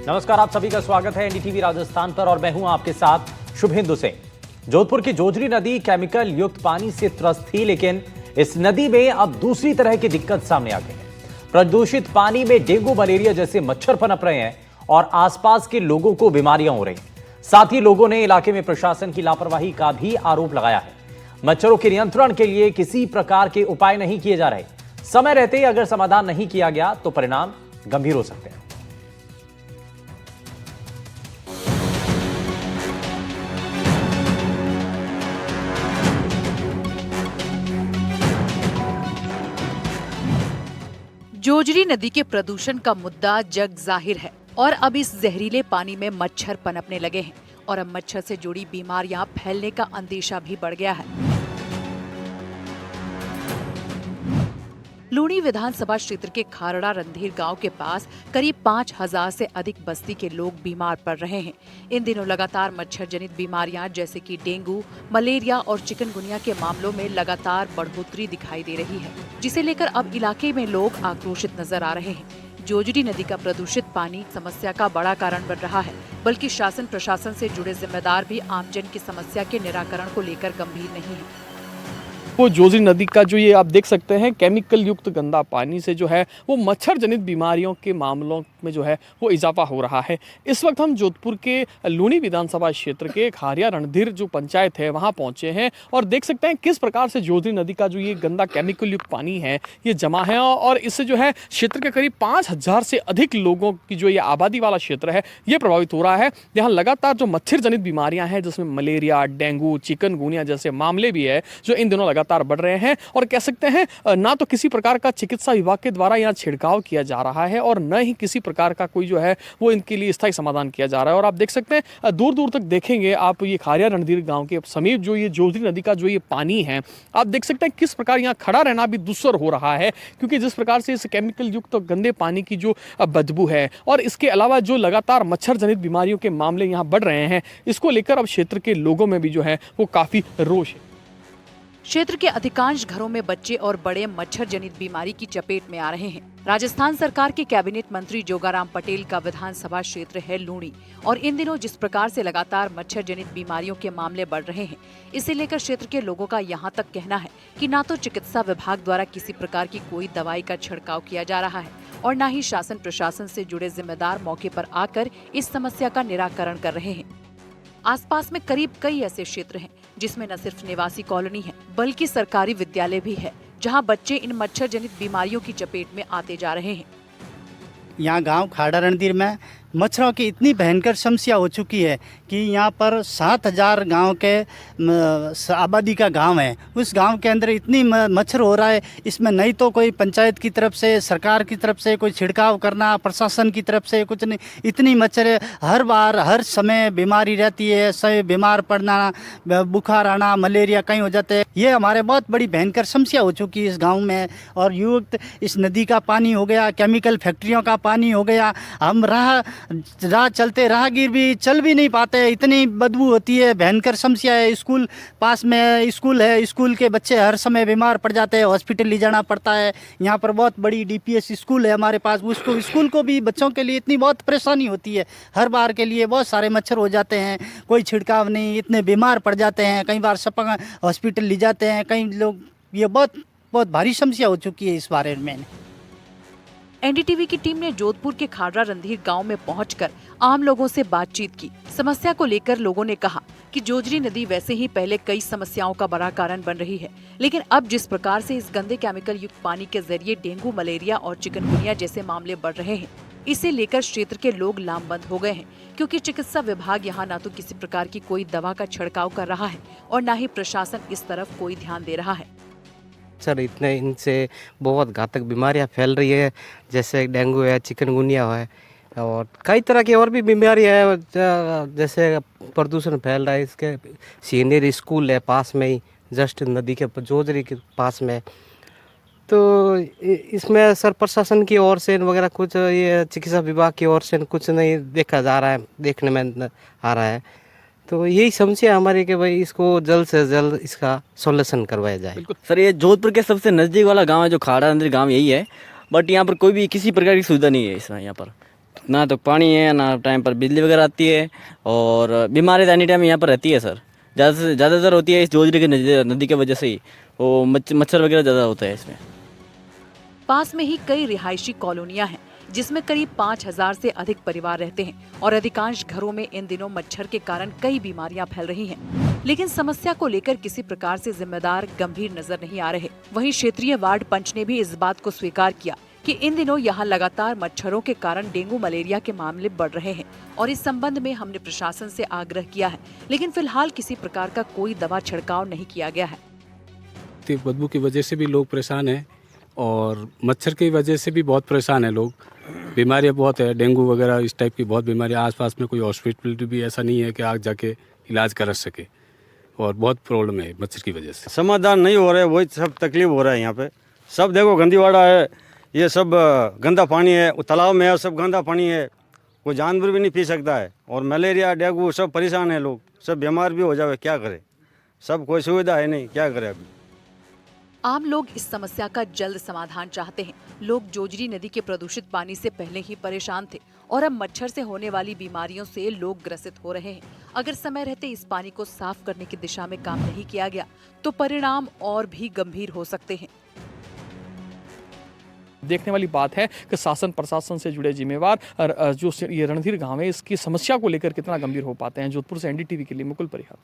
नमस्कार, आप सभी का स्वागत है एनडीटीवी राजस्थान पर और मैं हूं आपके साथ शुभेंदु सिंह। जोधपुर की जोजरी नदी केमिकल युक्त पानी से त्रस्त थी, लेकिन इस नदी में अब दूसरी तरह की दिक्कत सामने आ गई है। प्रदूषित पानी में डेंगू, मलेरिया जैसे मच्छर पनप रहे हैं और आसपास के लोगों को बीमारियां हो रही हैं। साथ ही लोगों ने इलाके में प्रशासन की लापरवाही का भी आरोप लगाया है। मच्छरों के नियंत्रण के लिए किसी प्रकार के उपाय नहीं किए जा रहे। समय रहते ही अगर समाधान नहीं किया गया तो परिणाम गंभीर हो सकते हैं। जोजरी नदी के प्रदूषण का मुद्दा जग जाहिर है और अब इस जहरीले पानी में मच्छर पनपने लगे हैं और अब मच्छर से जुड़ी बीमारियां फैलने का अंदेशा भी बढ़ गया है। लूणी विधानसभा क्षेत्र के खारड़ा रंधीर गांव के पास करीब 5000 से अधिक बस्ती के लोग बीमार पड़ रहे हैं। इन दिनों लगातार मच्छर जनित बीमारियां जैसे कि डेंगू, मलेरिया और चिकनगुनिया के मामलों में लगातार बढ़ोतरी दिखाई दे रही है, जिसे लेकर अब इलाके में लोग आक्रोशित नजर आ रहे हैं। जोजरी नदी का प्रदूषित पानी समस्या का बड़ा कारण बन रहा है, बल्कि शासन प्रशासन से जुड़े जिम्मेदार भी आमजन की समस्या के निराकरण को लेकर गंभीर नहीं है। वो जोजरी नदी का जो ये आप देख सकते हैं केमिकल युक्त गंदा पानी से जो है वो मच्छर जनित बीमारियों के मामलों में जो है वो इजाफा हो रहा है। इस वक्त हम जोधपुर के लूणी विधानसभा क्षेत्र के खारिया रणधीर जो पंचायत है वहाँ पहुँचे हैं और देख सकते हैं किस प्रकार से जोजरी नदी का जो ये गंदा केमिकल युक्त पानी है ये जमा है और इससे जो है क्षेत्र के करीब 5000 से अधिक लोगों की जो ये आबादी वाला क्षेत्र है ये प्रभावित हो रहा है। यहाँ लगातार जो मच्छर जनित बीमारियाँ हैं जिसमें मलेरिया, डेंगू, चिकनगुनिया जैसे मामले भी है जो इन दिनों लगातार बढ़ रहे हैं और कह सकते हैं ना तो किसी प्रकार का चिकित्सा विभाग के द्वारा यहाँ छिड़काव किया जा रहा है और न ही किसी प्रकार का कोई जो है वो इनके लिए स्थायी समाधान किया जा रहा है। और आप देख सकते हैं दूर दूर तक देखेंगे आप ये खारिया रणधीर गांव के समीप जो ये जोजरी नदी का जो ये पानी है आप देख सकते हैं किस प्रकार यहाँ खड़ा रहना भी दुस्सर हो रहा है, क्योंकि जिस प्रकार से इस केमिकल युक्त तो गंदे पानी की जो बदबू है और इसके अलावा जो लगातार मच्छर जनित बीमारियों के मामले यहाँ बढ़ रहे हैं, इसको लेकर अब क्षेत्र के लोगों में भी जो है वो काफी रोष है। क्षेत्र के अधिकांश घरों में बच्चे और बड़े मच्छर जनित बीमारी की चपेट में आ रहे हैं। राजस्थान सरकार के कैबिनेट मंत्री जोगाराम पटेल का विधानसभा क्षेत्र है लूणी और इन दिनों जिस प्रकार से लगातार मच्छर जनित बीमारियों के मामले बढ़ रहे हैं, इसे लेकर क्षेत्र के लोगों का यहाँ तक कहना है कि ना तो चिकित्सा विभाग द्वारा किसी प्रकार की कोई दवाई का छिड़काव किया जा रहा है और न ही शासन प्रशासन से जुड़े जिम्मेदार मौके पर आकर इस समस्या का निराकरण कर रहे हैं। आसपास में करीब कई ऐसे क्षेत्र हैं जिसमें न सिर्फ निवासी कॉलोनी है बल्कि सरकारी विद्यालय भी है, जहां बच्चे इन मच्छर जनित बीमारियों की चपेट में आते जा रहे हैं। यहाँ गांव खाड़ा रणधीर में मच्छरों की इतनी भयंकर समस्या हो चुकी है कि यहाँ पर 7000 गांव के आबादी का गांव है। उस गांव के अंदर इतनी मच्छर हो रहा है, इसमें नहीं तो कोई पंचायत की तरफ से, सरकार की तरफ से कोई छिड़काव करना, प्रशासन की तरफ से कुछ नहीं। इतनी मच्छर है, हर बार हर समय बीमारी रहती है, सब बीमार पड़ना, बुखार आना, मलेरिया कहीं हो जाते हैं। ये हमारे बहुत बड़ी भयंकर समस्या हो चुकी है इस गाँव में। और युक्त इस नदी का पानी हो गया, केमिकल फैक्ट्रियों का पानी हो गया, हम राह चलते राहगीर भी चल भी नहीं पाते, इतनी बदबू होती है, भयंकर समस्या है। स्कूल पास में स्कूल है, स्कूल के बच्चे हर समय बीमार पड़ जाते हैं, हॉस्पिटल ले जाना पड़ता है। यहाँ पर बहुत बड़ी डीपीएस स्कूल है हमारे पास, उसको स्कूल को भी बच्चों के लिए इतनी बहुत परेशानी होती है। हर बार के लिए बहुत सारे मच्छर हो जाते हैं, कोई छिड़काव नहीं, इतने बीमार पड़ जाते हैं, कई बार सपा हॉस्पिटल ले जाते हैं कई लोग। ये बहुत भारी समस्या हो चुकी है इस बारे में। एनडीटीवी की टीम ने जोधपुर के खारड़ा रणधीर गांव में पहुंचकर आम लोगों से बातचीत की। समस्या को लेकर लोगों ने कहा कि जोजरी नदी वैसे ही पहले कई समस्याओं का बड़ा कारण बन रही है, लेकिन अब जिस प्रकार से इस गंदे केमिकल युक्त पानी के जरिए डेंगू, मलेरिया और चिकनगुनिया जैसे मामले बढ़ रहे हैं, इसे लेकर क्षेत्र के लोग लामबंद हो गए हैं, क्योंकि चिकित्सा विभाग यहाँ न तो किसी प्रकार की कोई दवा का छिड़काव कर रहा है और न ही प्रशासन इस तरफ कोई ध्यान दे रहा है। सर इतने इनसे बहुत घातक बीमारियां फैल रही है, जैसे डेंगू है, चिकनगुनिया है और कई तरह की और भी बीमारियां है। जैसे प्रदूषण फैल रहा है, इसके सीनियर स्कूल है पास में ही, जस्ट नदी के जोजरी के पास में। तो इसमें सर प्रशासन की ओर से वगैरह कुछ, ये चिकित्सा विभाग की ओर से कुछ नहीं देखा जा रहा है, देखने में आ रहा है। तो यही समस्या हमारी कि भाई इसको जल्द से जल्द इसका सॉल्यूशन करवाया जाए। बिल्कुल सर, ये जोधपुर के सबसे नज़दीक वाला गांव है जो खाड़ा रणधीर गांव यही है, बट यहाँ पर कोई भी किसी प्रकार की सुविधा नहीं है। यहाँ पर ना तो पानी है ना टाइम पर बिजली वगैरह आती है और बीमारी एनी टाइम यहाँ पर रहती है सर। ज़्यादातर होती है इस जोजरी की नदी की वजह से ही, वो मच्छर वगैरह ज़्यादा होता है इसमें। पास में ही कई रिहायशी कॉलोनियां हैं जिसमें करीब 5000 से अधिक परिवार रहते हैं और अधिकांश घरों में इन दिनों मच्छर के कारण कई बीमारियां फैल रही हैं। लेकिन समस्या को लेकर किसी प्रकार से जिम्मेदार गंभीर नजर नहीं आ रहे। वहीं क्षेत्रीय वार्ड पंच ने भी इस बात को स्वीकार किया कि इन दिनों यहाँ लगातार मच्छरों के कारण डेंगू मलेरिया के मामले बढ़ रहे हैं और इस संबंध में हमने प्रशासन से आग्रह किया है, लेकिन फिलहाल किसी प्रकार का कोई दवा छिड़काव नहीं किया गया है। बदबू की वजह से भी लोग परेशान हैं और मच्छर की वजह से भी बहुत परेशान है लोग। बीमारियां बहुत है, डेंगू वगैरह इस टाइप की बहुत बीमारियां। आसपास में कोई हॉस्पिटल भी ऐसा नहीं है कि आग जाके इलाज करा सके और बहुत प्रॉब्लम है मच्छर की वजह से। समाधान नहीं हो रहा है, वही सब तकलीफ हो रहा है यहाँ पे। सब देखो गंदीवाड़ा है, ये सब गंदा पानी है, तालाब में है सब गंदा पानी है, कोई जानवर भी नहीं पी सकता है। और मलेरिया डेंगू सब परेशान है लोग, सब बीमार भी हो जाए, क्या करे, सब कोई सुविधा है नहीं, क्या करे अभी। आम लोग इस समस्या का जल्द समाधान चाहते हैं। लोग जोजरी नदी के प्रदूषित पानी से पहले ही परेशान थे और अब मच्छर से होने वाली बीमारियों से लोग ग्रसित हो रहे हैं। अगर समय रहते इस पानी को साफ करने की दिशा में काम नहीं किया गया तो परिणाम और भी गंभीर हो सकते हैं। देखने वाली बात है कि शासन प्रशासन से जुड़े जिम्मेवार जो ये रणधीर गांव है इसकी समस्या को लेकर कितना गंभीर हो पाते हैं। जोधपुर से एनडीटीवी के लिए मुकुल परिहार।